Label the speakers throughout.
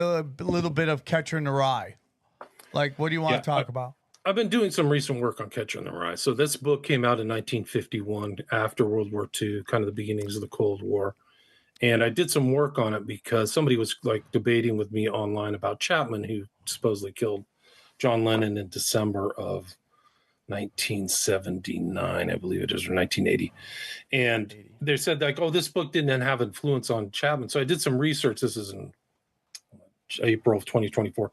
Speaker 1: a little bit of Catcher in the Rye. Like, what do you want to talk about?
Speaker 2: I've been doing some recent work on Catcher in the Rye. So this book came out in 1951 after World War II, kind of the beginnings of the Cold War. And I did some work on it because somebody was like debating with me online about Chapman, who supposedly killed John Lennon in December of 1979, I believe it is, or 1980. And they said like, oh, this book didn't have influence on Chapman. So I did some research. This is in April of 2024.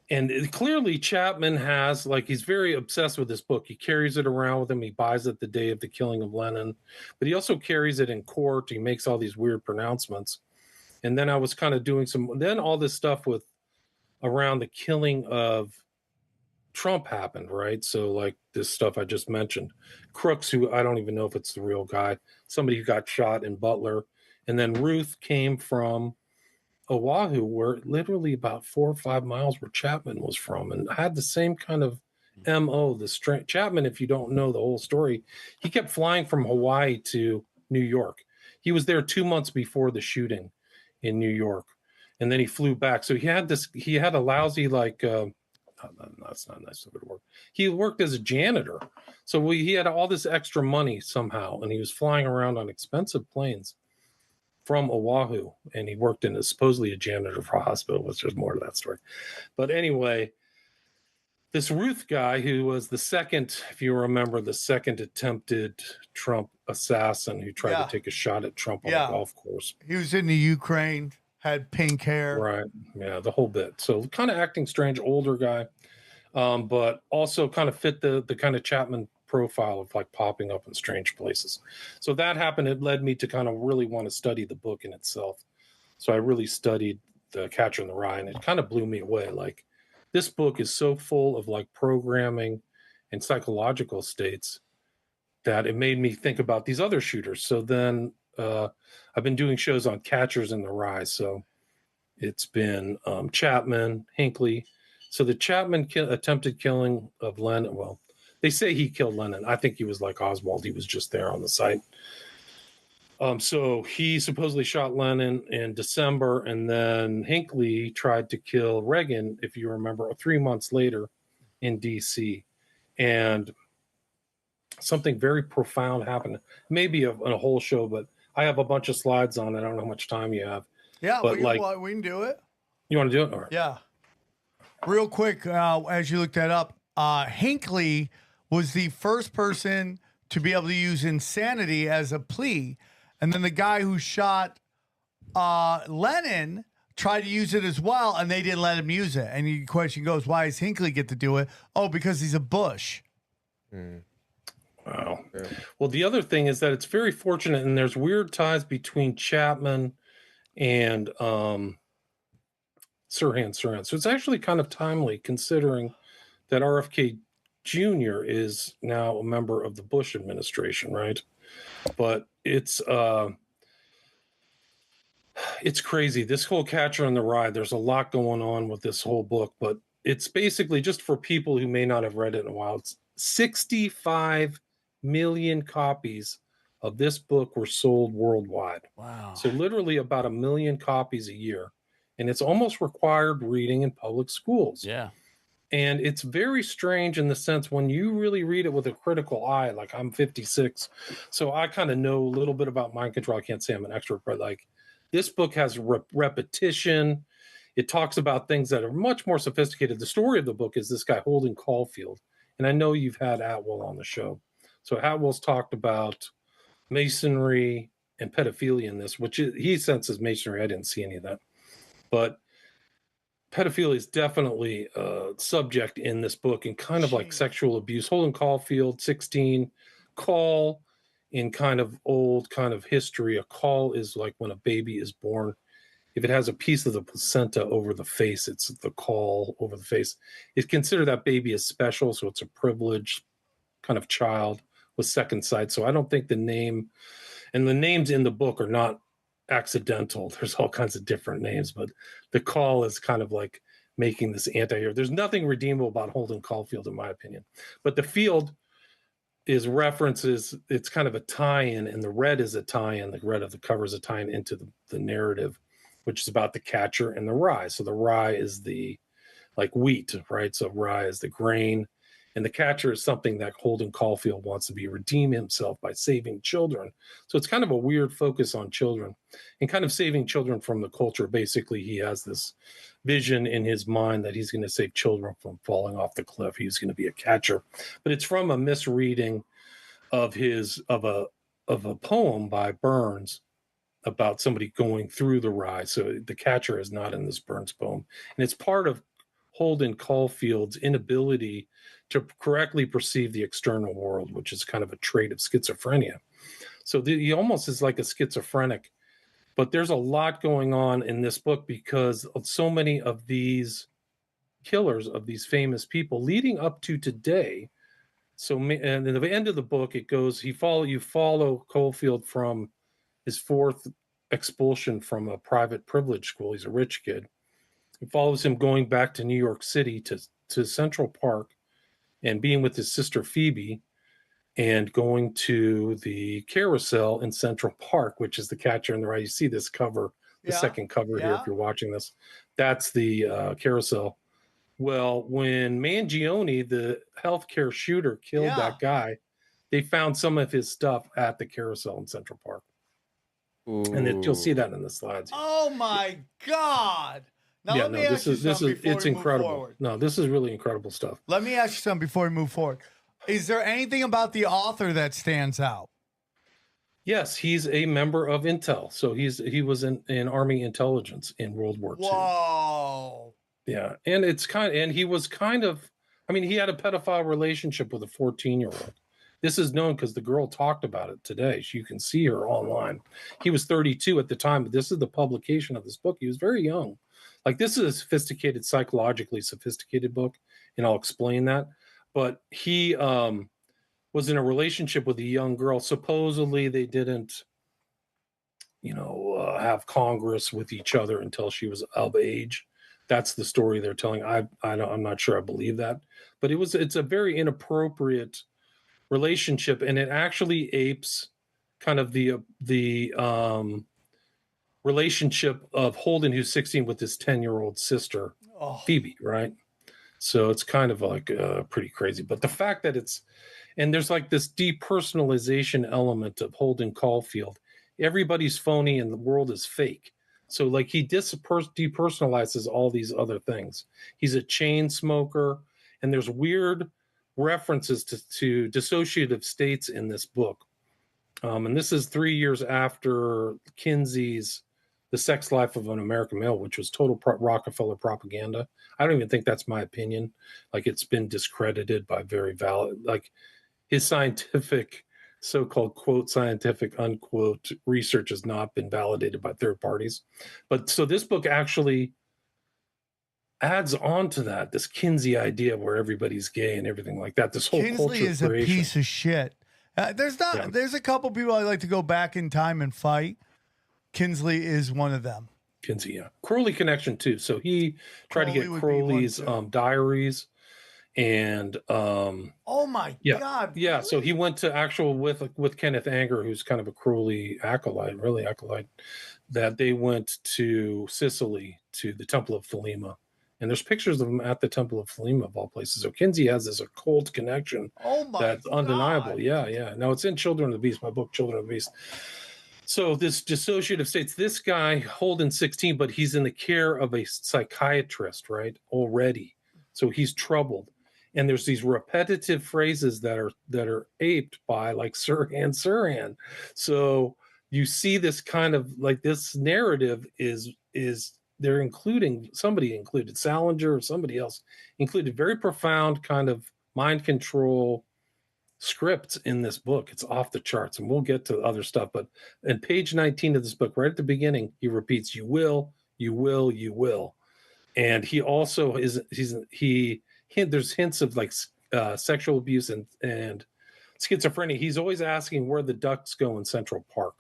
Speaker 2: And clearly Chapman has, like, he's very obsessed with this book. He carries it around with him. He buys it the day of the killing of Lennon, but he also carries it in court. He makes all these weird pronouncements. And then I was kind of doing then all this stuff with around the killing of Trump happened, right? So like this stuff I just mentioned, Crooks, who I don't even know if it's the real guy, somebody who got shot in Butler. And then Ruth came from Oahu, where literally about 4 or 5 miles where Chapman was from, and had the same kind of MO. Chapman, if you don't know the whole story, he kept flying from Hawaii to New York. He was there 2 months before the shooting in New York, and then he flew back. So he had a lousy, like, that's not a nice word. He worked as a janitor. So he had all this extra money somehow, and he was flying around on expensive planes from Oahu, and he worked in supposedly a janitor for a hospital, which there's more to that story. But anyway, this Ruth guy, who was the second, if you remember, the second attempted Trump assassin who tried to take a shot at Trump on a golf course.
Speaker 1: He was in the Ukraine, had pink hair.
Speaker 2: Right. Yeah, the whole bit. So kind of acting strange, older guy, but also kind of fit the kind of Chapman profile of like popping up in strange places. So that happened. It led me to kind of really want to study the book in itself. So I really studied the Catcher in the Rye, and it kind of blew me away. Like, this book is so full of like programming and psychological states that it made me think about these other shooters. So then I've been doing shows on Catchers in the Rye. So it's been Chapman, Hinckley. So the Chapman attempted killing of Lennon, well, they say he killed Lennon. I think he was like Oswald. He was just there on the site. So he supposedly shot Lennon in December, and then Hinckley tried to kill Reagan, if you remember, 3 months later in D.C. And something very profound happened. Maybe in a whole show, but I have a bunch of slides on it. I don't know how much time you have.
Speaker 1: Yeah, but we can do it.
Speaker 2: You want to do it? All right.
Speaker 1: Yeah. Real quick, as you looked that up, Hinckley was the first person to be able to use insanity as a plea. And then the guy who shot Lennon tried to use it as well, and they didn't let him use it. And the question goes, why does Hinckley get to do it? Oh, because he's a Bush.
Speaker 2: Wow. Yeah. Well, the other thing is that it's very fortunate, and there's weird ties between Chapman and Sirhan. So it's actually kind of timely, considering that RFK Jr. is now a member of the Bush administration, right? But it's crazy. This whole Catcher in the Rye, there's a lot going on with this whole book, but it's basically, just for people who may not have read it in a while, it's 65 million copies of this book were sold worldwide.
Speaker 1: Wow.
Speaker 2: So literally about 1 million copies a year. And it's almost required reading in public schools.
Speaker 3: Yeah.
Speaker 2: And it's very strange in the sense when you really read it with a critical eye, like I'm 56, so I kind of know a little bit about mind control. I can't say I'm an expert, but like this book has repetition. It talks about things that are much more sophisticated. The story of the book is this guy, Holden Caulfield. And I know you've had Atwell on the show. So Atwell's talked about masonry and pedophilia in this, which he senses masonry. I didn't see any of that. But pedophilia is definitely a subject in this book, and kind of like sexual abuse. Holden Caulfield, 16. Call, in kind of old kind of history, a call is like when a baby is born. If it has a piece of the placenta over the face, it's the call over the face. It's considered that baby is special, so it's a privileged kind of child with second sight. So I don't think the name, and the names in the book are not accidental. There's all kinds of different names, but the call is kind of like making this anti-hero. There's nothing redeemable about Holden Caulfield, in my opinion. But the field is references, it's kind of a tie-in, and the red is a tie-in. The red of the cover is a tie-in into the narrative which is about the catcher and the rye. So the rye is the like wheat, right? So rye is the grain, and the catcher is something that Holden Caulfield wants to be, redeem himself by saving children. So it's kind of a weird focus on children and kind of saving children from the culture. Basically, he has this vision in his mind that he's going to save children from falling off the cliff. He's going to be a catcher, but it's from a misreading of a poem by Burns about somebody going through the rye. So the catcher is not in this Burns poem, and it's part of Holden Caulfield's inability to correctly perceive the external world, which is kind of a trait of schizophrenia. So he almost is like a schizophrenic. But there's a lot going on in this book because of so many of these killers, of these famous people leading up to today. So, and at the end of the book, it goes, you follow Caulfield from his fourth expulsion from a private privilege school. He's a rich kid. It follows him going back to New York City to Central Park and being with his sister Phoebe and going to the carousel in Central Park, which is the Catcher in the Rye. You see this cover, the second cover here, if you're watching this. That's the carousel. Well, when Mangione, the healthcare shooter, killed that guy, they found some of his stuff at the carousel in Central Park. Ooh. And you'll see that in the slides.
Speaker 1: Oh my God. Now let me ask you something before
Speaker 2: it's
Speaker 1: we
Speaker 2: incredible.
Speaker 1: move forward.
Speaker 2: No, this is really incredible stuff.
Speaker 1: Let me ask you something before we move forward. Is there anything about the author that stands out?
Speaker 2: Yes, he's a member of Intel. So he was in Army intelligence in World War II.
Speaker 1: Whoa.
Speaker 2: Yeah, and he was kind of, I mean, he had a pedophile relationship with a 14-year-old. This is known because the girl talked about it today. You can see her online. He was 32 at the time, but this is the publication of this book. He was very young. Like, this is a sophisticated, psychologically sophisticated book, and I'll explain that. But he was in a relationship with a young girl. Supposedly, they didn't, have Congress with each other until she was of age. That's the story they're telling. I'm not sure I believe that, but it's a very inappropriate relationship, and it actually apes kind of the relationship of Holden, who's 16, with his 10-year-old sister, Phoebe, right? So it's kind of like pretty crazy. But the fact that there's like this depersonalization element of Holden Caulfield. Everybody's phony and the world is fake. So like he depersonalizes all these other things. He's a chain smoker, and there's weird references to dissociative states in this book. And this is 3 years after Kinsey's The Sex Life of an American Male, which was total Rockefeller propaganda. I don't even think that's my opinion. Like, it's been discredited by very valid, like his scientific, so-called quote scientific unquote research has not been validated by third parties. But so this book actually adds on to that, this Kinsey idea where everybody's gay and everything like that. This whole
Speaker 1: Kinsley
Speaker 2: culture
Speaker 1: is
Speaker 2: creation.
Speaker 1: A piece of shit. There's a couple people I like to go back in time and fight. Kinsley is one of them.
Speaker 2: Kinsey, yeah. Crowley connection too. So he tried to get Crowley's diaries, and
Speaker 1: oh my God.
Speaker 2: Yeah. Really? So he went to with Kenneth Anger, who's kind of a Crowley acolyte, that they went to Sicily to the Temple of Thelema. And there's pictures of him at the Temple of Thelema, of all places. So Kinsey has this occult connection that's undeniable. Yeah. Now, it's in Children of the Beast, my book, Children of the Beast. So this dissociative states, this guy, Holden 16, but he's in the care of a psychiatrist, right, already. So he's troubled. And there's these repetitive phrases that are aped by, like, Sirhan. So you see this kind of, like, this narrative is they're somebody included Salinger or somebody else included very profound kind of mind control scripts in this book. It's off the charts, and we'll get to other stuff. But in page 19 of this book, right at the beginning, he repeats, "You will, you will, you will." And he also there's hints of like sexual abuse and schizophrenia. He's always asking where the ducks go in Central Park.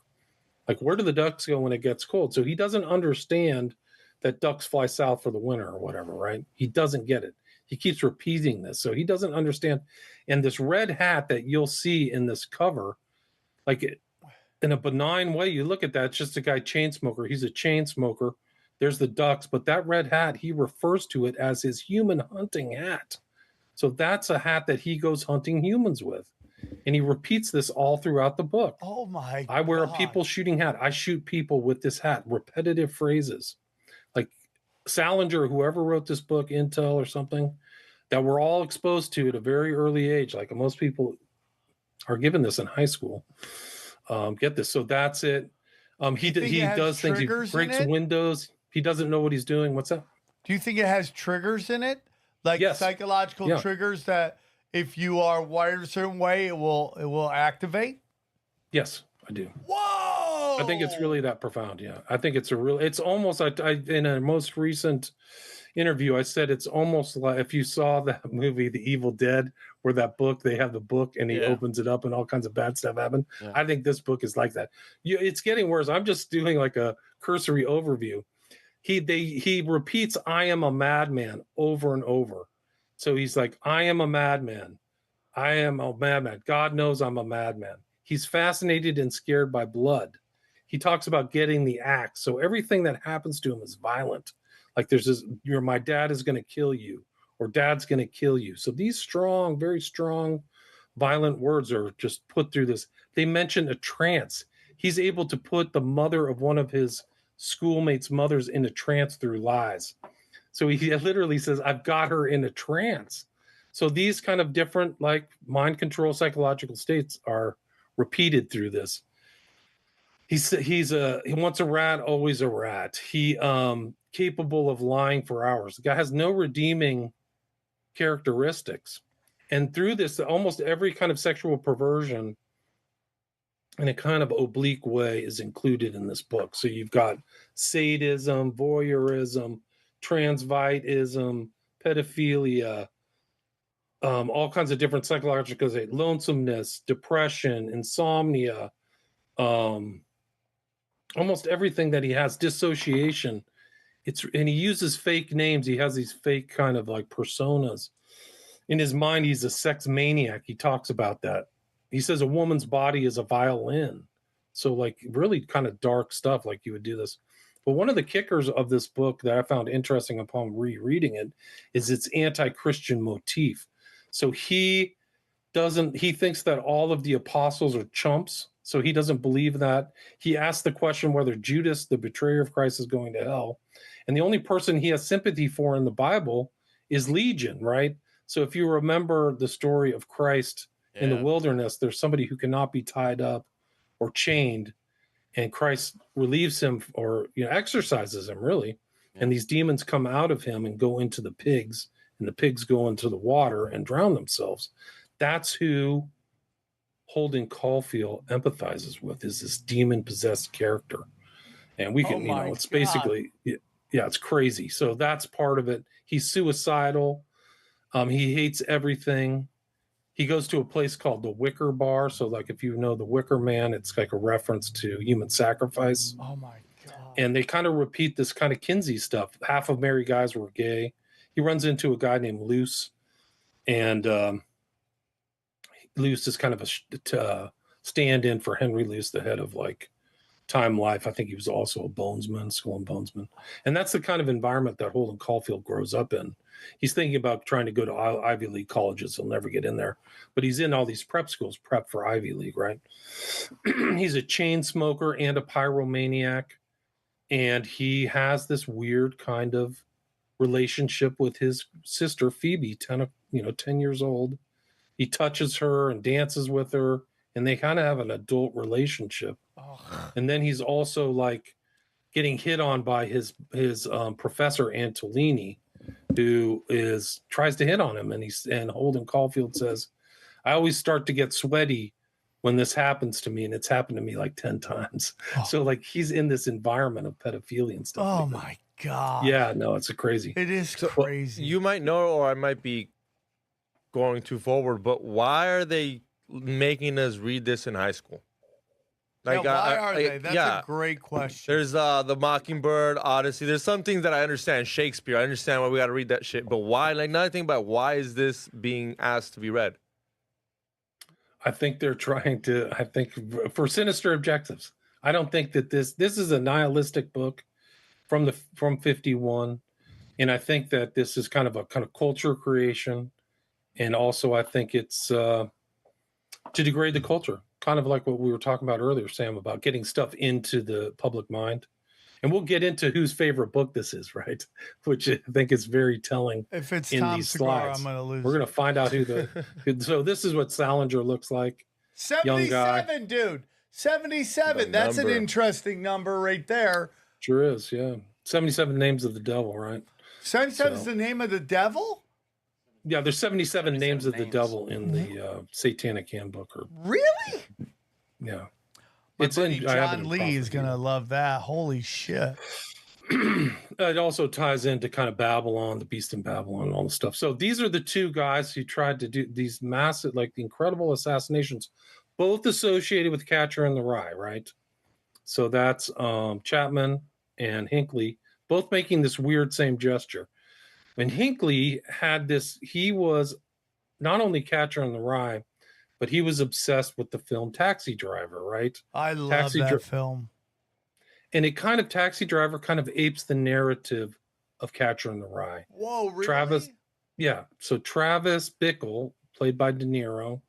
Speaker 2: Like, where do the ducks go when it gets cold? So he doesn't understand that ducks fly south for the winter or whatever, right? He doesn't get it. He keeps repeating this. So he doesn't understand. And this red hat that you'll see in this cover, like, in a benign way, you look at that, it's just a guy chain smoker. He's a chain smoker. There's the ducks, but that red hat, he refers to it as his human hunting hat. So that's a hat that he goes hunting humans with. And he repeats this all throughout the book.
Speaker 1: Oh my
Speaker 2: I wear a
Speaker 1: God.
Speaker 2: people shooting hat. I shoot people with this hat. Repetitive phrases. Like Salinger, whoever wrote this book, Intel or something, that we're all exposed to at a very early age. Like most people are given this in high school. Get this. So that's it. He does things. He breaks windows. He doesn't know what he's doing. What's that?
Speaker 1: Do you think it has triggers in it? Like
Speaker 2: Yes.
Speaker 1: psychological triggers that if you are wired a certain way, it will activate?
Speaker 2: Yes, I do.
Speaker 1: Whoa!
Speaker 2: I think it's really that profound. Yeah. I think it's it's almost like in a most recent interview, I said it's almost like if you saw that movie, The Evil Dead, where that book, they have the book and he opens it up and all kinds of bad stuff happen. Yeah. I think this book is like that. It's getting worse. I'm just doing like a cursory overview. He repeats, I am a madman over and over. So he's like, I am a madman. I am a madman. God knows I'm a madman. He's fascinated and scared by blood. He talks about getting the axe. So everything that happens to him is violent. Like there's this, my dad is going to kill you, or dad's going to kill you. So these strong, very strong, violent words are just put through this. They mention a trance. He's able to put the mother of one of his schoolmates' mothers in a trance through lies. So he literally says, I've got her in a trance. So these kind of different like mind control psychological states are repeated through this. He wants a rat, always a rat. He capable of lying for hours. The guy has no redeeming characteristics. And through this, almost every kind of sexual perversion in a kind of oblique way is included in this book. So you've got sadism, voyeurism, transvitism, pedophilia, all kinds of different psychological states, lonesomeness, depression, insomnia, almost everything that he has, dissociation. And he uses fake names. He has these fake kind of like personas. In his mind, he's a sex maniac. He talks about that. He says a woman's body is a violin. So like really kind of dark stuff, like you would do this. But one of the kickers of this book that I found interesting upon rereading it is its anti-Christian motif. So he thinks that all of the apostles are chumps. So he doesn't believe that. He asks the question whether Judas, the betrayer of Christ, is going to hell. And the only person he has sympathy for in the Bible is Legion, right? So if you remember the story of Christ in the wilderness, there's somebody who cannot be tied up or chained, and Christ relieves him or exorcises him, really. Yeah. And these demons come out of him and go into the pigs, and the pigs go into the water and drown themselves. That's who Holden Caulfield empathizes with, is this demon-possessed character. And we can, it's basically, it's crazy. So that's part of it. He's suicidal. He hates everything. He goes to a place called the Wicker Bar. So like if you know the Wicker Man, it's like a reference to human sacrifice.
Speaker 1: Oh my God.
Speaker 2: And they kind of repeat this kind of Kinsey stuff. Half of Merry Guys were gay. He runs into a guy named Luce. And Luce is kind of a stand-in for Henry Luce, the head of like Time Life. I think he was also a bonesman, skull and bonesman. And that's the kind of environment that Holden Caulfield grows up in. He's thinking about trying to go to Ivy League colleges. He'll never get in there. But he's in all these prep schools, prep for Ivy League, right? He's a chain smoker and a pyromaniac. And he has this weird kind of relationship with his sister, Phoebe, 10 years old. He touches her and dances with her, and they kind of have an adult relationship. Oh. And then he's also like getting hit on by his professor Antolini, who tries to hit on him, and Holden Caulfield says, I always start to get sweaty when this happens to me, and it's happened to me like 10 times. Oh. So like he's in this environment of pedophilia and stuff.
Speaker 1: Oh
Speaker 2: like
Speaker 1: my God.
Speaker 2: Yeah, no, it's crazy.
Speaker 1: It is crazy.
Speaker 3: You might know, or I might be going too forward, but why are they making us read this in high school?
Speaker 1: Like, why are they? That's a great question.
Speaker 3: There's the Mockingbird, Odyssey. There's some things that I understand. Shakespeare, I understand why we got to read that shit. But why? Like, another thing about why is this being asked to be read?
Speaker 2: I think they're trying to, for sinister objectives. I don't think that this is a nihilistic book from 51. And I think that this is kind of culture creation. And also I think it's to degrade the culture, kind of like what we were talking about earlier, Sam, about getting stuff into the public mind. And we'll get into whose favorite book this is, right? Which I think is very telling.
Speaker 1: If it's
Speaker 2: in
Speaker 1: Tom
Speaker 2: these
Speaker 1: Segura,
Speaker 2: slides.
Speaker 1: I'm going to lose.
Speaker 2: We're going to find out so this is what Salinger looks like.
Speaker 1: 77, dude. 77. That's an interesting number right there.
Speaker 2: Sure is, yeah. 77 names of the devil, right?
Speaker 1: 77 is the name of the devil?
Speaker 2: Yeah, there's 77 names of the devil in the Satanic Handbook.
Speaker 1: Really?
Speaker 2: Yeah.
Speaker 1: My buddy John Lee is going to love that. Holy shit.
Speaker 2: It also ties into kind of Babylon, the beast in Babylon, and all the stuff. So these are the two guys who tried to do these massive, like incredible assassinations, both associated with Catcher in the Rye, right? So that's Chapman and Hinckley, both making this weird same gesture. And Hinckley had this, he was not only Catcher in the Rye, but he was obsessed with the film Taxi Driver, right?
Speaker 1: I love that film.
Speaker 2: And it kind of, Taxi Driver kind of apes the narrative of Catcher in the Rye.
Speaker 1: Whoa, really?
Speaker 2: So Travis Bickle, played by De Niro,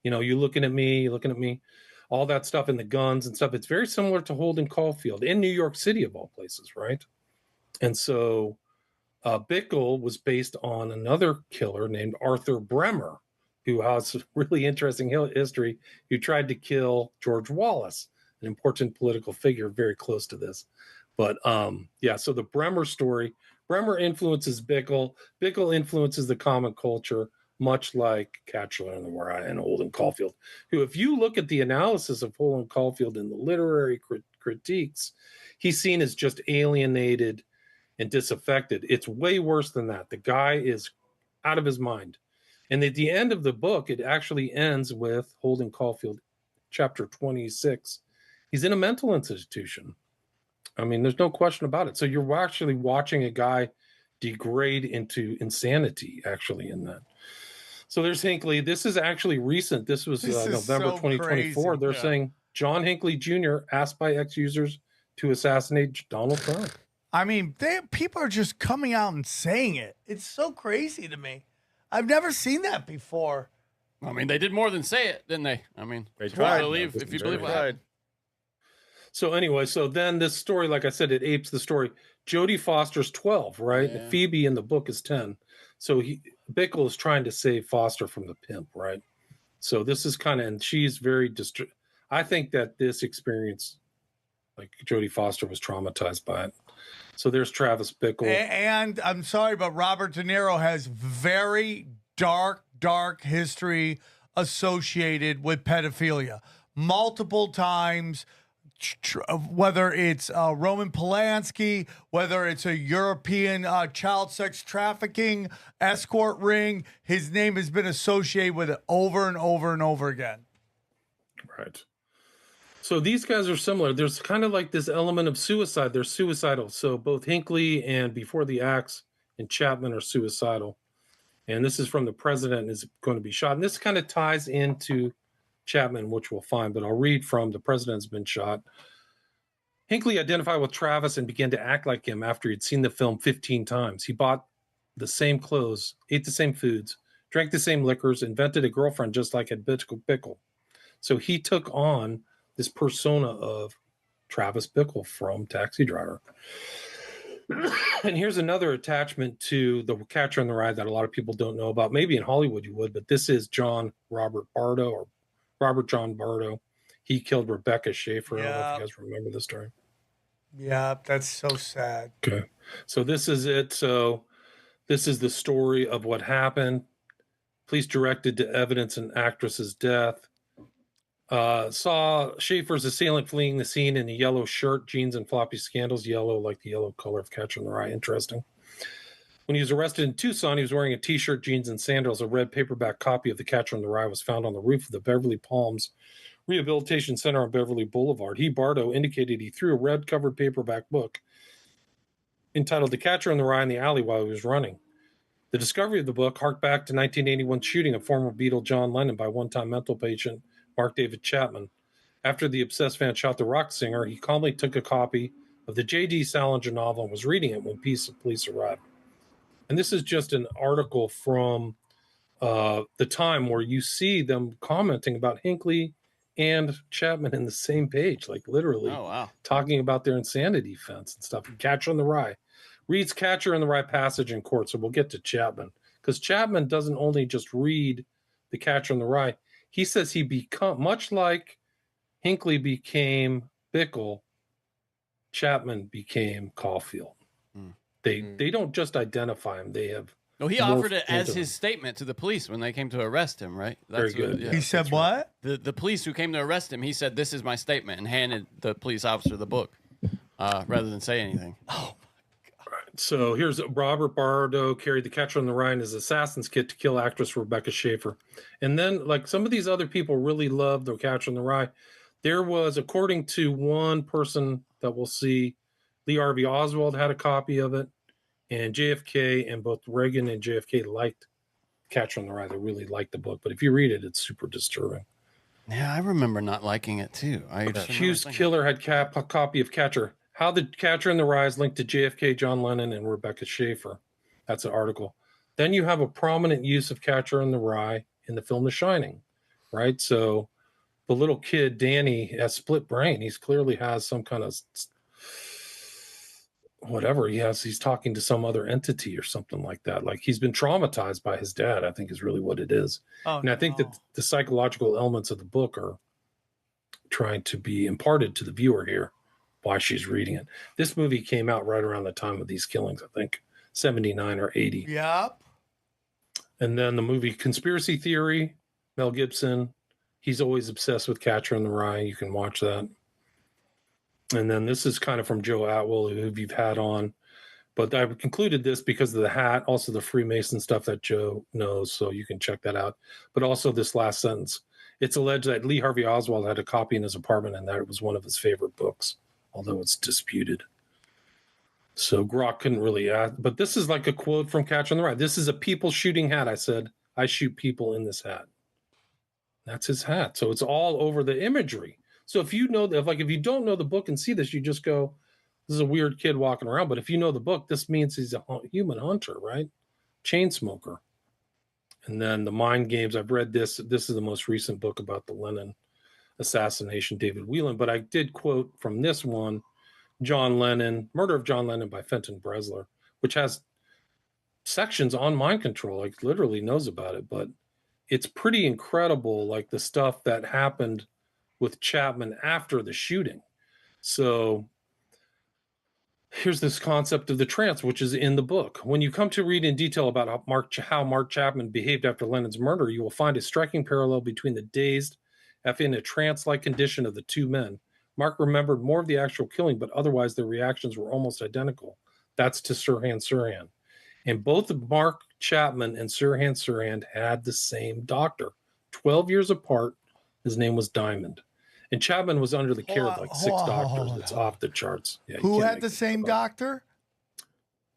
Speaker 2: you looking at me, all that stuff, and the guns and stuff. It's very similar to Holden Caulfield in New York City, of all places, right? And so Bickle was based on another killer named Arthur Bremer, who has a really interesting history, who tried to kill George Wallace, an important political figure very close to this. But so the Bremer story, Bremer influences Bickle. Bickle influences the common culture, much like Catcher in the Rye and Holden Caulfield, who, if you look at the analysis of Holden Caulfield in the literary critiques, he's seen as just alienated and disaffected. It's way worse than that. The guy is out of his mind. And at the end of the book, it actually ends with Holden Caulfield, chapter 26. He's in a mental institution. I mean, there's no question about it. So you're actually watching a guy degrade into insanity, actually, in that. So there's Hinckley. This is actually recent. This was November 2024. They're saying John Hinckley Jr. asked by ex-users to assassinate Donald Trump.
Speaker 1: I mean, people are just coming out and saying it. It's so crazy to me. I've never seen that before.
Speaker 4: I mean, they did more than say it, didn't they? I mean,
Speaker 3: they tried.
Speaker 4: If you believe what happened.
Speaker 2: So anyway, so then this story, like I said, it apes the story. Jodie Foster's 12, right? Yeah. Phoebe in the book is 10. So Bickle is trying to save Foster from the pimp, right? So this is kind of, and she's very I think that this experience, like Jodie Foster, was traumatized by it. So there's Travis Bickle.
Speaker 1: And I'm sorry, but Robert De Niro has very dark history associated with pedophilia. Multiple times, whether it's Roman Polanski, whether it's a European child sex trafficking escort ring, his name has been associated with it over and over and over again.
Speaker 2: Right. So these guys are similar. There's kind of like this element of suicide. They're suicidal. So both Hinckley and Before the Axe and Chapman are suicidal. And this is from the president is going to be shot. And this kind of ties into Chapman, which we'll find, but I'll read from the president's been shot. Hinckley identified with Travis and began to act like him after he'd seen the film 15 times. He bought the same clothes, ate the same foods, drank the same liquors, invented a girlfriend just like had Bickle. So he took on this persona of Travis Bickle from Taxi Driver. And here's another attachment to the Catcher in the Rye that a lot of people don't know about. Maybe in Hollywood you would, but this is Robert John Bardo. He killed Rebecca Schaefer. I don't know if you guys remember this story.
Speaker 1: Yeah, that's so sad.
Speaker 2: Okay. So this is it. So this is the story of what happened. Police directed to evidence an actress's death. Saw Schaefer's assailant fleeing the scene in a yellow shirt, jeans, and floppy scandals. Yellow, like the yellow color of Catcher in the Rye. Interesting. When he was arrested in Tucson, he was wearing a T-shirt, jeans, and sandals. A red paperback copy of The Catcher in the Rye was found on the roof of the Beverly Palms Rehabilitation Center on Beverly Boulevard. Bardo, indicated he threw a red-covered paperback book entitled The Catcher in the Rye in the alley while he was running. The discovery of the book harked back to 1981 shooting of former Beatle John Lennon by one-time mental patient Mark David Chapman. After the obsessed fan shot the rock singer, he calmly took a copy of the J.D. Salinger novel and was reading it when police arrived. And this is just an article from the time where you see them commenting about Hinckley and Chapman in the same page, like literally talking about their insanity defense and stuff. Catcher in the Rye reads Catcher in the Rye passage in court. So we'll get to Chapman, because Chapman doesn't only just read the Catcher in the Rye. He says he become much like Hinckley became Bickle, Chapman became Caulfield. They don't just identify him. They have.
Speaker 4: No, he offered it as his statement to the police when they came to arrest him, right?
Speaker 2: Very good.
Speaker 1: He said what?
Speaker 4: Right. The police who came to arrest him, he said, "This is my statement," and handed the police officer the book rather than say anything.
Speaker 1: Oh, my
Speaker 2: God. So here's Robert Bardo carried the Catcher in the Rye in his assassin's kit to kill actress Rebecca Schaeffer. And then, like, some of these other people really loved the Catcher in the Rye. There was, according to one person that we'll see, Lee Harvey Oswald had a copy of it. And JFK, and both Reagan and JFK liked Catcher in the Rye. They really liked the book. But if you read it, it's super disturbing.
Speaker 4: Yeah, I remember not liking it too.
Speaker 2: Accused killer had a copy of Catcher. How the Catcher in the Rye is linked to JFK, John Lennon, and Rebecca Schaeffer. That's an article. Then you have a prominent use of Catcher in the Rye in the film The Shining, right? So the little kid, Danny, has split brain. He clearly has some kind of whatever he has. He's talking to some other entity or something like that. Like he's been traumatized by his dad, I think is really what it is. And I think that the psychological elements of the book are trying to be imparted to the viewer here while she's reading it. This movie came out right around the time of these killings, I think 79 or 80.
Speaker 1: Yep.
Speaker 2: And then the movie Conspiracy Theory, Mel Gibson, he's always obsessed with Catcher in the Rye. You can watch that. And then this is kind of from Joe Atwell, who you've had on. But I concluded this because of the hat, also the Freemason stuff that Joe knows, so you can check that out. But also this last sentence. It's alleged that Lee Harvey Oswald had a copy in his apartment and that it was one of his favorite books, although it's disputed. So Grok couldn't really ask. But this is like a quote from Catcher in the Rye. This is a people shooting hat. I said, I shoot people in this hat. That's his hat. So it's all over the imagery. So if you know that, if you don't know the book and see this, you just go, this is a weird kid walking around. But if you know the book, this means he's a human hunter, right? Chain smoker. And then the mind games. I've read this. This is the most recent book about the Lennon assassination, David Whelan. But I did quote from this one, John Lennon, Murder of John Lennon by Fenton Bresler, which has sections on mind control, like literally knows about it. But it's pretty incredible, like the stuff that happened with Chapman after the shooting. So here's this concept of the trance, which is in the book. When you come to read in detail about how Mark Chapman behaved after Lennon's murder, you will find a striking parallel between the dazed, in a trance-like condition of the two men. Mark remembered more of the actual killing, but otherwise their reactions were almost identical. That's to Sirhan Sirhan. And both Mark Chapman and Sirhan Sirhan had the same doctor. 12 years apart, his name was Diamond. And Chapman was under the care of like six doctors. It's off the charts. Yeah,
Speaker 1: who had the same doctor?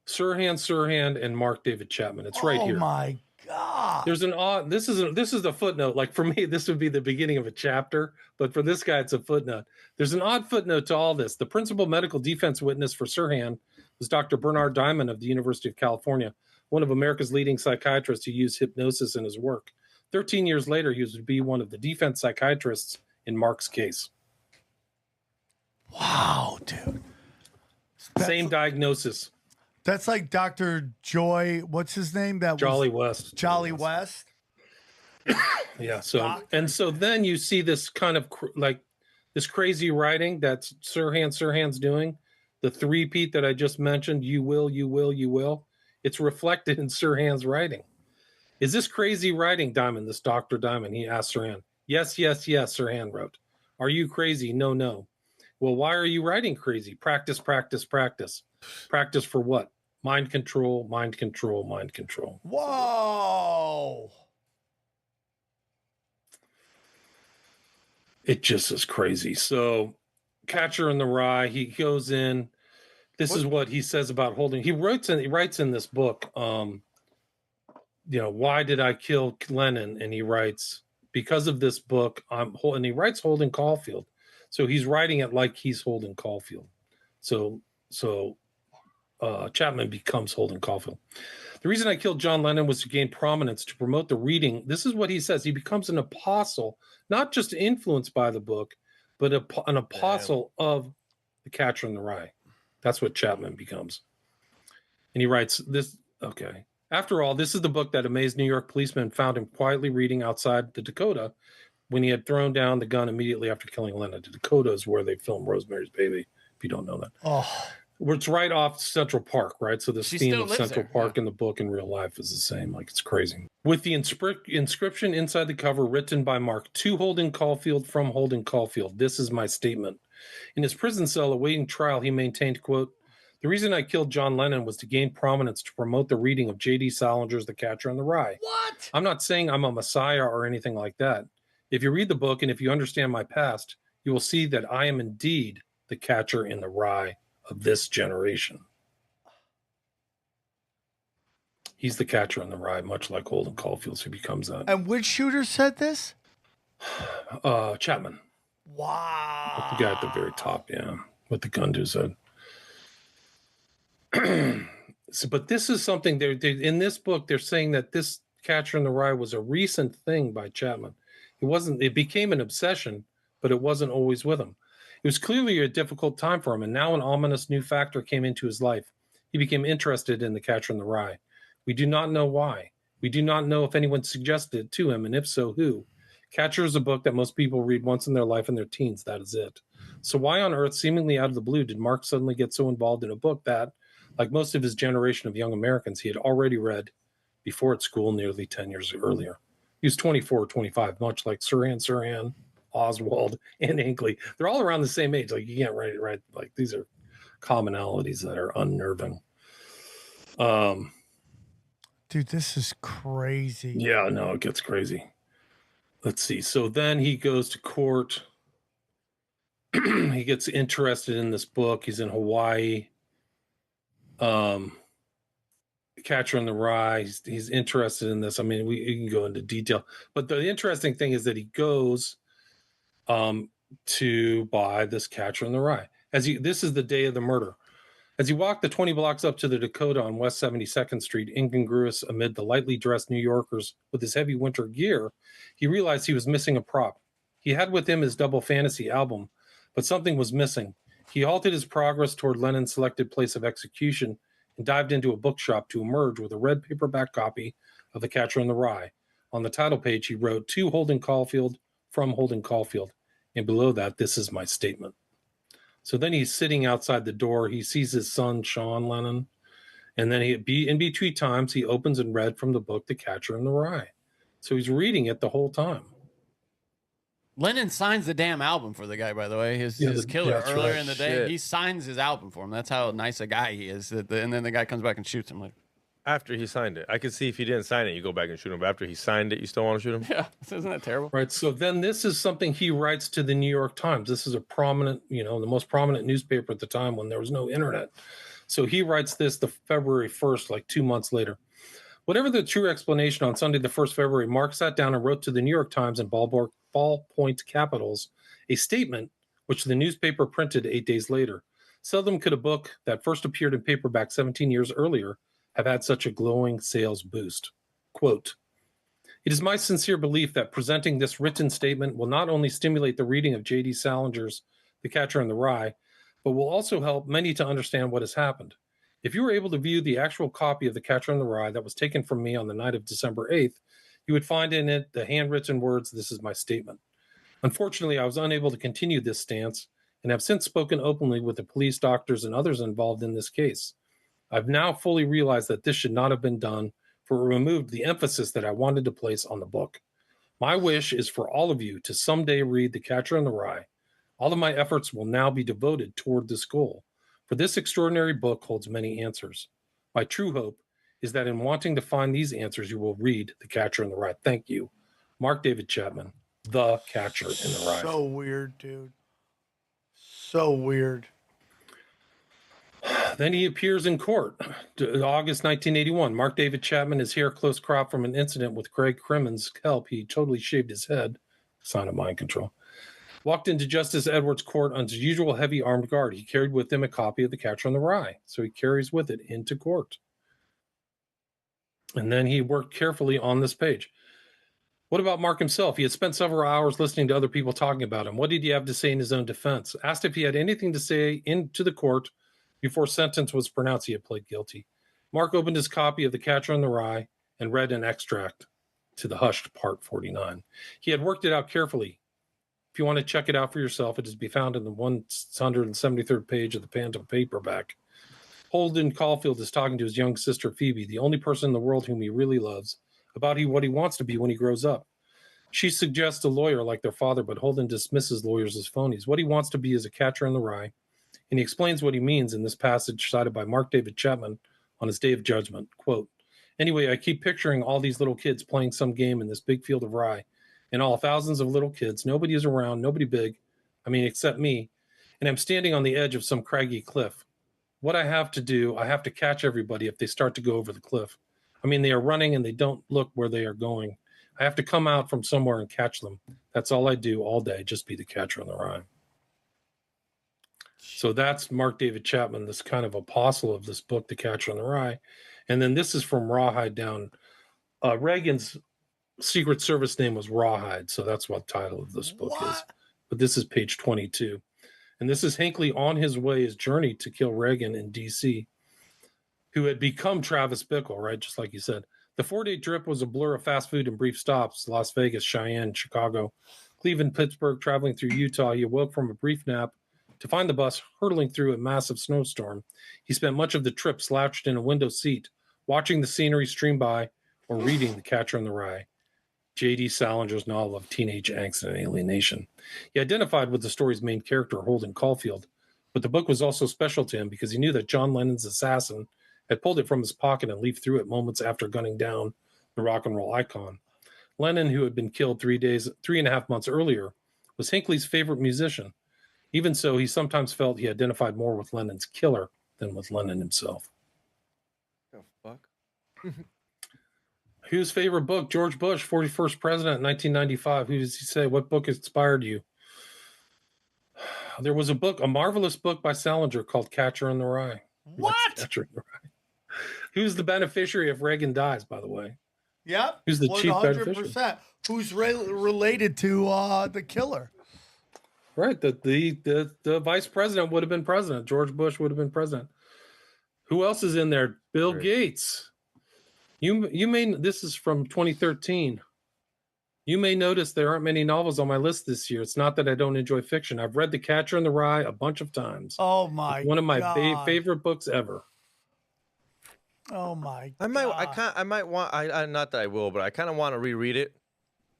Speaker 2: Sirhan Sirhan and Mark David Chapman. It's right here.
Speaker 1: Oh my God.
Speaker 2: There's an odd, this is the footnote. Like for me, this would be the beginning of a chapter, but for this guy, it's a footnote. There's an odd footnote to all this. The principal medical defense witness for Sirhan was Dr. Bernard Diamond of the University of California, one of America's leading psychiatrists who used hypnosis in his work. 13 years later, he was to be one of the defense psychiatrists in Mark's case.
Speaker 1: Wow, dude.
Speaker 2: Same diagnosis.
Speaker 1: That's like Dr. Joy, what's his name?
Speaker 2: Jolly West.
Speaker 1: Jolly West.
Speaker 2: Yeah. So then you see this kind of this crazy writing that Sirhan's doing. The three-peat that I just mentioned, you will, you will, you will. It's reflected in Sirhan's writing. Is this crazy writing, Diamond, this Dr. Diamond? He asked Sirhan. Yes, yes, yes, Sirhan wrote. Are you crazy? No, no. Well, why are you writing crazy? Practice, practice, practice. Practice for what? Mind control, mind control, mind control.
Speaker 1: Whoa.
Speaker 2: It just is crazy. So Catcher in the Rye, he goes in. This is what he says about holding. He writes in this book, why did I kill Lennon? And he writes, because of this book, and he writes Holden Caulfield. So he's writing it like he's Holden Caulfield. So Chapman becomes Holden Caulfield. The reason I killed John Lennon was to gain prominence, to promote the reading. This is what he says. He becomes an apostle, not just influenced by the book, but an apostle of The Catcher in the Rye. That's what Chapman becomes. And he writes this, okay. After all, this is the book that amazed New York policemen found him quietly reading outside the Dakota when he had thrown down the gun immediately after killing Lennon. The Dakota is where they filmed Rosemary's Baby, if you don't know that.
Speaker 1: Oh,
Speaker 2: Where it's right off Central Park, right? So the
Speaker 4: She
Speaker 2: theme
Speaker 4: still
Speaker 2: of
Speaker 4: lives
Speaker 2: Central
Speaker 4: there,
Speaker 2: Park in the book in real life is the same. Like, it's crazy. With the inscription inside the cover written by Mark, to Holden Caulfield from Holden Caulfield. This is my statement. In his prison cell awaiting trial, he maintained, quote, the reason I killed John Lennon was to gain prominence, to promote the reading of J.D. Salinger's The Catcher in the Rye.
Speaker 1: what?
Speaker 2: I'm not saying I'm a messiah or anything like that. If you read the book and if you understand my past, you will see that I am indeed the catcher in the rye of this generation. He's the catcher in the rye, much like Holden Caulfield, so he becomes that.
Speaker 1: And which shooter said this?
Speaker 2: Chapman.
Speaker 1: Wow.
Speaker 2: The guy at the very top, yeah, with the gun to his head. So, but this is something they in this book, they're saying that this Catcher in the Rye was a recent thing by Chapman. It became an obsession, but it wasn't always with him. It was clearly a difficult time for him, and now an ominous new factor came into his life. He became interested in the Catcher in the Rye. We do not know why. We do not know if anyone suggested it to him, and if so, who. Catcher is a book that most people read once in their life in their teens. That is it. So why on earth, seemingly out of the blue, did Mark suddenly get so involved in a book that, like most of his generation of young Americans, he had already read before at school nearly 10 years earlier? He was 24 or 25, much like Sirhan, Oswald, and Hinckley. They're all around the same age. Like, you can't write it right. Like, these are commonalities that are unnerving.
Speaker 1: Dude, this is crazy.
Speaker 2: Yeah, no, it gets crazy. Let's see. So then he goes to court. He gets interested in this book. He's in Hawaii. Catcher in the Rye. He's interested in this. I mean, we can go into detail, but the interesting thing is that he goes to buy this Catcher in the Rye. This is the day of the murder. As he walked the 20 blocks up to the Dakota on West 72nd Street, incongruous amid the lightly dressed New Yorkers with his heavy winter gear, he realized he was missing a prop. He had with him his double fantasy album, but something was missing. He halted his progress toward Lennon's selected place of execution and dived into a bookshop to emerge with a red paperback copy of The Catcher in the Rye. On the title page, he wrote, to Holden Caulfield, from Holden Caulfield. And below that, this is my statement. So then he's sitting outside the door. He sees his son, Sean Lennon. And then in between times, he opens and read from the book, The Catcher in the Rye. So he's reading it the whole time.
Speaker 4: Lennon signs the damn album for the guy, by the way. His killer earlier in the day,
Speaker 3: Shit.
Speaker 4: he signs his album for him. That's how nice a guy he is. And then the guy comes back and shoots him. Like,
Speaker 3: After he signed it. I could see if he didn't sign it, you go back and shoot him. But after he signed it, you still want to shoot him?
Speaker 4: yeah, isn't that terrible?
Speaker 2: Right. So then this is something he writes to the New York Times. This is a prominent, the most prominent newspaper at the time when there was no internet. So he writes this the February 1st, like 2 months later. Whatever the true explanation, on Sunday, the 1st February, Mark sat down and wrote to the New York Times in ballpoint capitals a statement which the newspaper printed 8 days later. Seldom could a book that first appeared in paperback 17 years earlier have had such a glowing sales boost. Quote, it is my sincere belief that presenting this written statement will not only stimulate the reading of J.D. Salinger's The Catcher in the Rye, but will also help many to understand what has happened. If you were able to view the actual copy of The Catcher in the Rye that was taken from me on the night of December 8th, you would find in it the handwritten words, this is my statement. Unfortunately, I was unable to continue this stance and have since spoken openly with the police, doctors, and others involved in this case. I've now fully realized that this should not have been done, for it removed the emphasis that I wanted to place on the book. My wish is for all of you to someday read The Catcher in the Rye. All of my efforts will now be devoted toward this goal, for this extraordinary book holds many answers. My true hope is that in wanting to find these answers, you will read The Catcher in the Rye. Thank you. Mark David Chapman, The Catcher in the Rye.
Speaker 1: So weird, dude. So weird.
Speaker 2: Then he appears in court. August 1981. Mark David Chapman, his hair close cropped from an incident with Craig Crimmon's help. He totally shaved his head. Sign of mind control. walked into Justice Edwards' court on his usual heavy armed guard. He carried with him a copy of The Catcher in the Rye, so he carries with it into court. And then he worked carefully on this page. What about Mark himself? He had spent several hours listening to other people talking about him. What did he have to say in his own defense? Asked if he had anything to say into the court before sentence was pronounced, he had pled guilty. Mark opened his copy of The Catcher in the Rye and read an extract to the hushed part 49. He had worked it out carefully. If you want to check it out for yourself, it is to be found in the 173rd page of the Phantom paperback. Holden Caulfield is talking to his young sister Phoebe, the only person in the world whom he really loves, about what he wants to be when he grows up. She suggests a lawyer like their father, but Holden dismisses lawyers as phonies. What he wants to be is a catcher in the rye, and he explains what he means in this passage cited by Mark David Chapman on his Day of Judgment. Quote, anyway, I keep picturing all these little kids playing some game in this big field of rye, and all thousands of little kids. Nobody is around, nobody big, except me, and I'm standing on the edge of some craggy cliff. What I have to do, I have to catch everybody if they start to go over the cliff. They are running and they don't look where they are going. I have to come out from somewhere and catch them. That's all I do all day, just be the catcher in the rye. So that's Mark David Chapman, this kind of apostle of this book, The Catcher in the Rye. And then this is from Rawhide down. Reagan's Secret Service name was Rawhide, so that's what the title of this book is. But this is page 22. And this is Hinckley on his way, his journey to kill Reagan in D.C., who had become Travis Bickle, right? Just like you said. The 4-day trip was a blur of fast food and brief stops: Las Vegas, Cheyenne, Chicago, Cleveland, Pittsburgh, traveling through Utah. He awoke from a brief nap to find the bus hurtling through a massive snowstorm. He spent much of the trip slouched in a window seat, watching the scenery stream by or reading The Catcher in the Rye, J.D. Salinger's novel of teenage angst and alienation. He identified with the story's main character, Holden Caulfield, but the book was also special to him because he knew that John Lennon's assassin had pulled it from his pocket and leafed through it moments after gunning down the rock and roll icon. Lennon, who had been killed 3.5 months earlier, was Hinckley's favorite musician. Even so, he sometimes felt he identified more with Lennon's killer than with Lennon himself.
Speaker 3: Oh, fuck.
Speaker 2: Whose favorite book? George Bush, 41st president, 1995. Who does he say? What book inspired you? There was a book, a marvelous book by Salinger called Catcher in the Rye.
Speaker 1: What?
Speaker 2: Catcher in the Rye. Who's the beneficiary if Reagan dies, by the way?
Speaker 1: Yep.
Speaker 2: Who's the chief beneficiary?
Speaker 1: Who's related to the killer?
Speaker 2: Right. The vice president would have been president. George Bush would have been president. Who else is in there? Bill Gates. You may, this is from 2013. You may notice there aren't many novels on my list this year. It's not that I don't enjoy fiction. I've read The Catcher in the Rye a bunch of times.
Speaker 1: Oh my!
Speaker 2: It's one of my favorite books ever.
Speaker 1: Oh my!
Speaker 3: I might want. Not that I will, but I kind of want to reread it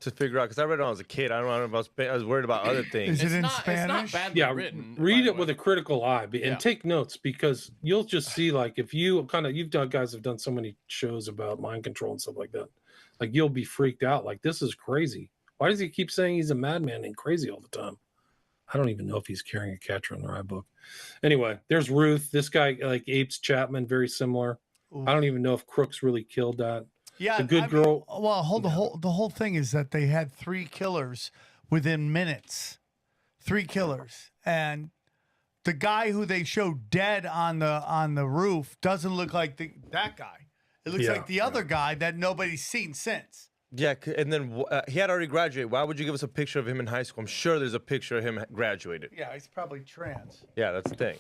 Speaker 3: to figure out, because I read it when I was a kid. I don't know. I was worried about other things.
Speaker 1: Is it in
Speaker 4: It's
Speaker 1: Spanish?
Speaker 4: not badly written.
Speaker 2: Read it with a critical eye and take notes, because you'll just see, like, if you've done, guys have done so many shows about mind control and stuff like that. Like, you'll be freaked out. Like, this is crazy. Why does he keep saying he's a madman and crazy all the time? I don't even know if he's carrying a Catcher in the Rye book. Anyway, there's Ruth. This guy, like, apes Chapman, very similar. Ooh. I don't even know if Crooks really killed that.
Speaker 1: Yeah,
Speaker 2: the good girl.
Speaker 1: The whole thing is that they had 3 killers within minutes. 3 killers, and the guy who they showed dead on the roof doesn't look like that guy. It looks like the other guy that nobody's seen since.
Speaker 3: Yeah, and then he had already graduated. Why would you give us a picture of him in high school? I'm sure there's a picture of him graduated.
Speaker 1: Yeah, he's probably trans.
Speaker 3: Yeah, that's the thing.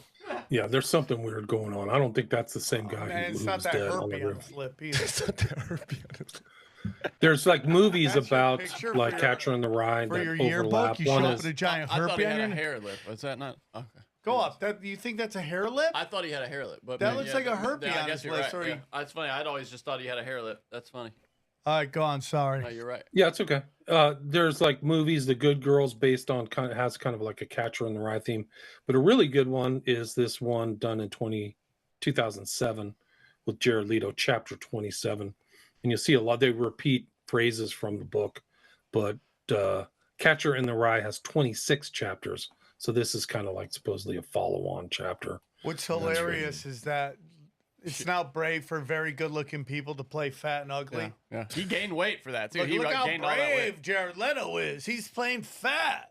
Speaker 2: Yeah, there's something weird going on. I don't think that's the same guy.
Speaker 1: And it's not that herpy on his lip either.
Speaker 3: It's not that herpy on his lip.
Speaker 2: There's like movies about like Catcher in the Rye
Speaker 1: for
Speaker 2: that
Speaker 1: your
Speaker 2: overlap.
Speaker 1: Yearbook, you show up with a giant herpy.
Speaker 4: I thought he had a hair lip. Was that not? Okay.
Speaker 1: Go up. You think that's a hair lip?
Speaker 4: I thought he had a hair lip, but
Speaker 1: that looks like a herpy on his lip.
Speaker 4: Right. Yeah. That's funny. I'd always just thought he had a hair lip. That's funny.
Speaker 1: All right, go on. Sorry.
Speaker 4: No, you're right.
Speaker 2: Yeah, it's okay. There's like movies, The Good Girls, based on has kind of like a Catcher in the Rye theme, but a really good one is this one done in 2007 with Jared Leto, Chapter 27, and you'll see a lot. They repeat phrases from the book, but Catcher in the Rye has 26 chapters, so this is kind of like supposedly a follow-on chapter.
Speaker 1: What's hilarious is that it's now brave for very good-looking people to play fat and ugly.
Speaker 4: Yeah. He gained weight for that too.
Speaker 1: Look how brave Jared Leto is. He's playing fat.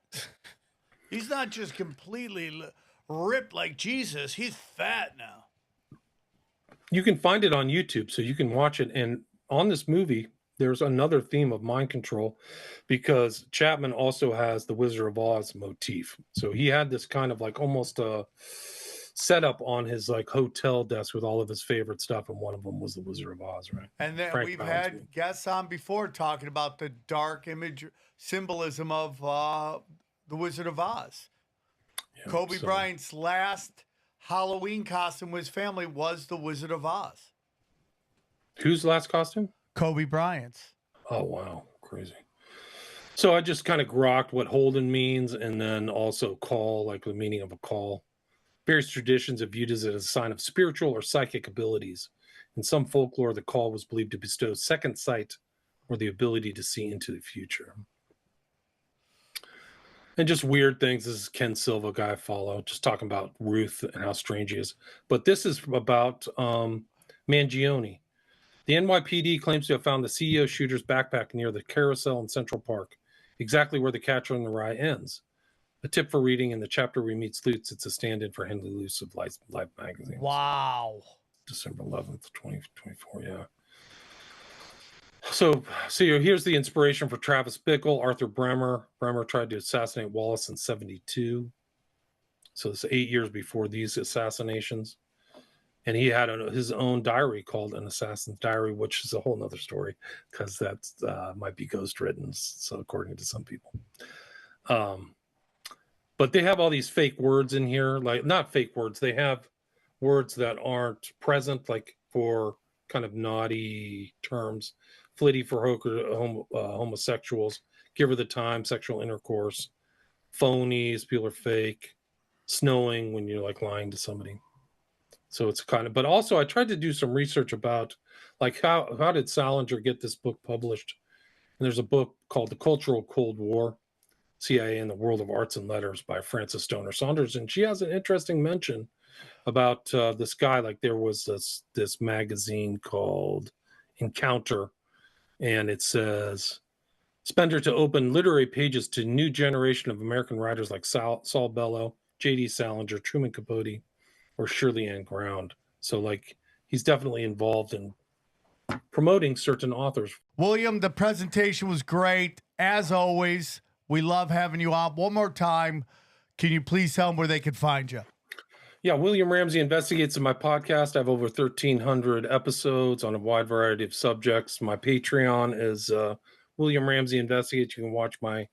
Speaker 1: He's not just completely ripped like Jesus. He's fat now.
Speaker 2: You can find it on YouTube, so you can watch it. And on this movie, there's another theme of mind control, because Chapman also has the Wizard of Oz motif. So he had this kind of like almost a setup on his like hotel desk with all of his favorite stuff, and one of them was the Wizard of Oz, right?
Speaker 1: And then
Speaker 2: Frank
Speaker 1: we've
Speaker 2: Bounds
Speaker 1: had
Speaker 2: movie.
Speaker 1: guests on before talking about the dark image symbolism of the Wizard of Oz.
Speaker 2: Yeah,
Speaker 1: Kobe
Speaker 2: so-
Speaker 1: Bryant's last Halloween costume with his family was the Wizard of Oz.
Speaker 2: Whose last costume?
Speaker 1: Kobe Bryant's.
Speaker 2: Oh, wow. Crazy. So I just kind of grokked what Holden means, and then also call, like the meaning of a call. Various traditions have viewed it as a sign of spiritual or psychic abilities. In some folklore, the call was believed to bestow second sight or the ability to see into the future. And just weird things. This is Ken Silva, guy I follow, just talking about Ruth and how strange he is. But this is about Mangione. The NYPD claims to have found the CEO shooter's backpack near the carousel in Central Park, exactly where The Catcher in the Rye ends. A tip for reading: in the chapter we meet Sleuths, it's a stand-in for Henry Luce of Life magazine.
Speaker 1: Wow.
Speaker 2: December 11th, 2024, yeah. So here's the inspiration for Travis Bickle, Arthur Bremer. Bremer tried to assassinate Wallace in 1972. So it's 8 years before these assassinations. And he had his own diary called An Assassin's Diary, which is a whole nother story, because that might be ghost written, so according to some people. But they have all these fake words in here, like not fake words. They have words that aren't present, like for kind of naughty terms. Flitty for homosexuals. Give her the time, sexual intercourse. Phonies, people are fake. Snowing, when you're like lying to somebody. So it's kind of, but also I tried to do some research about like how did Salinger get this book published? And there's a book called The Cultural Cold War, CIA in the World of Arts and Letters by Frances Stoner Saunders. And she has an interesting mention about this guy. Like there was this magazine called Encounter, and it says, Spender to open literary pages to new generation of American writers like Saul Bellow, J.D. Salinger, Truman Capote, or Shirley Ann Ground. So like he's definitely involved in promoting certain authors.
Speaker 1: William, the presentation was great. As always, we love having you on. One more time, can you please tell them where they can find you?
Speaker 2: Yeah, William Ramsay Investigates in my podcast. I have over 1,300 episodes on a wide variety of subjects. My Patreon is William Ramsay Investigates. You can watch my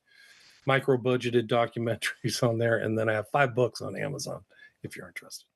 Speaker 2: micro-budgeted documentaries on there. And then I have 5 books on Amazon if you're interested.